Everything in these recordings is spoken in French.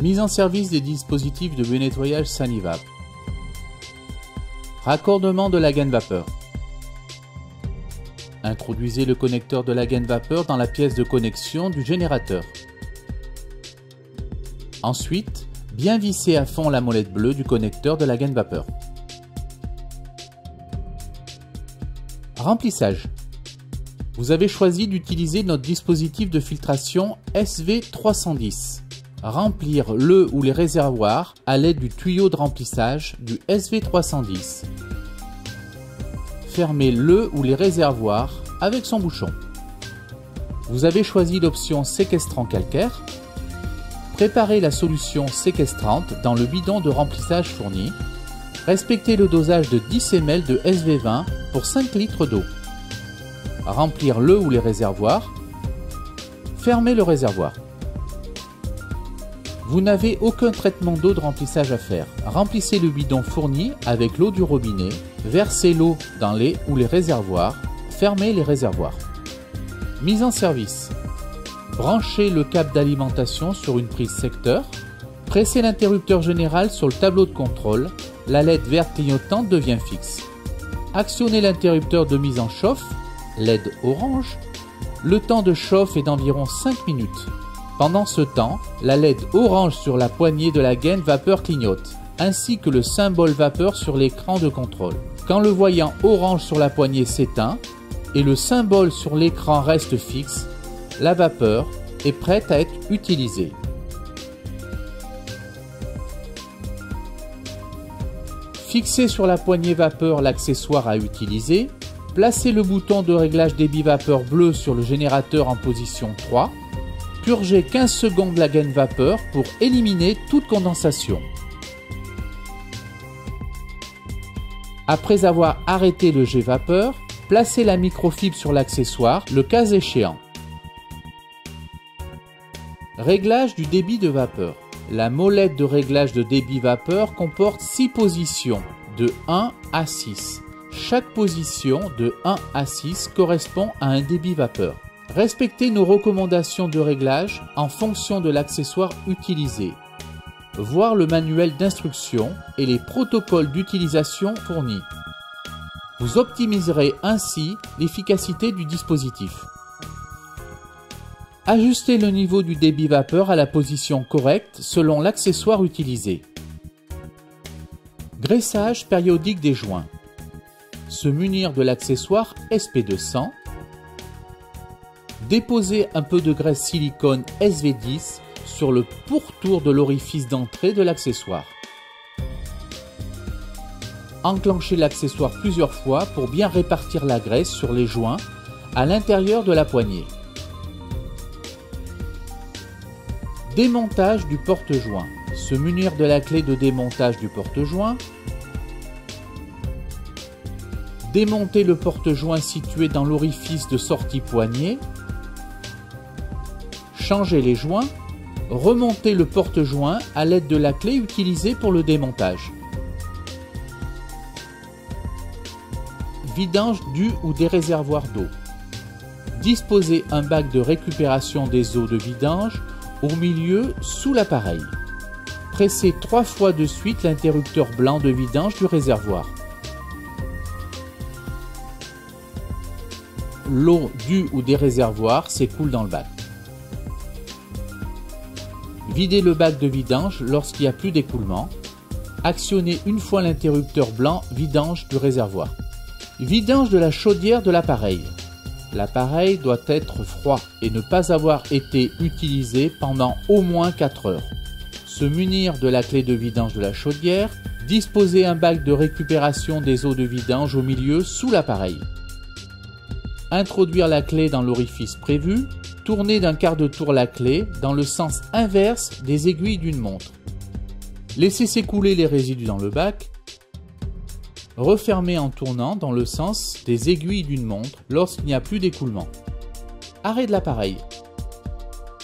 Mise en service des dispositifs de nettoyage Sanivap. Raccordement de la gaine vapeur. Introduisez le connecteur de la gaine vapeur dans la pièce de connexion du générateur. Ensuite, bien visser à fond la molette bleue du connecteur de la gaine vapeur. Remplissage. Vous avez choisi d'utiliser notre dispositif de filtration SV310. Remplir le ou les réservoirs à l'aide du tuyau de remplissage du SV310. Fermez le ou les réservoirs avec son bouchon. Vous avez choisi l'option séquestrant calcaire. Préparez la solution séquestrante dans le bidon de remplissage fourni. Respectez le dosage de 10 ml de SV20 pour 5 litres d'eau. Remplir le ou les réservoirs. Fermez le réservoir. Vous n'avez aucun traitement d'eau de remplissage à faire. Remplissez le bidon fourni avec l'eau du robinet. Versez l'eau dans les ou les réservoirs. Fermez les réservoirs. Mise en service. Branchez le câble d'alimentation sur une prise secteur. Pressez l'interrupteur général sur le tableau de contrôle. La LED verte clignotante devient fixe. Actionnez l'interrupteur de mise en chauffe, LED orange. Le temps de chauffe est d'environ 5 minutes. Pendant ce temps, la LED orange sur la poignée de la gaine vapeur clignote, ainsi que le symbole vapeur sur l'écran de contrôle. Quand le voyant orange sur la poignée s'éteint et le symbole sur l'écran reste fixe, la vapeur est prête à être utilisée. Fixez sur la poignée vapeur l'accessoire à utiliser. Placez le bouton de réglage débit vapeur bleu sur le générateur en position 3. Purgez 15 secondes la gaine vapeur pour éliminer toute condensation. Après avoir arrêté le jet vapeur, placez la microfibre sur l'accessoire, le cas échéant. Réglage du débit de vapeur. La molette de réglage de débit vapeur comporte 6 positions, de 1 à 6. Chaque position de 1 à 6 correspond à un débit vapeur. Respectez nos recommandations de réglage en fonction de l'accessoire utilisé. Voir le manuel d'instruction et les protocoles d'utilisation fournis. Vous optimiserez ainsi l'efficacité du dispositif. Ajustez le niveau du débit vapeur à la position correcte selon l'accessoire utilisé. Graissage périodique des joints. Se munir de l'accessoire SP200. Déposez un peu de graisse silicone SV10 sur le pourtour de l'orifice d'entrée de l'accessoire. Enclenchez l'accessoire plusieurs fois pour bien répartir la graisse sur les joints à l'intérieur de la poignée. Démontage du porte-joint. Se munir de la clé de démontage du porte-joint. Démonter le porte-joint situé dans l'orifice de sortie poignée. Changer les joints. Remonter le porte-joint à l'aide de la clé utilisée pour le démontage. Vidange du ou des réservoirs d'eau. Disposez un bac de récupération des eaux de vidange au milieu sous l'appareil. Pressez 3 fois de suite l'interrupteur blanc de vidange du réservoir. L'eau du ou des réservoirs s'écoule dans le bac. Videz le bac de vidange lorsqu'il n'y a plus d'écoulement. Actionnez une fois l'interrupteur blanc vidange du réservoir. Vidange de la chaudière de l'appareil. L'appareil doit être froid et ne pas avoir été utilisé pendant au moins 4 heures. Se munir de la clé de vidange de la chaudière. Disposer un bac de récupération des eaux de vidange au milieu sous l'appareil. Introduire la clé dans l'orifice prévu. Tourner d'un quart de tour la clé dans le sens inverse des aiguilles d'une montre. Laissez s'écouler les résidus dans le bac. Refermer en tournant dans le sens des aiguilles d'une montre lorsqu'il n'y a plus d'écoulement. Arrêt de l'appareil.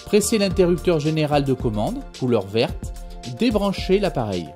Pressez l'interrupteur général de commande, couleur verte. Débranchez l'appareil.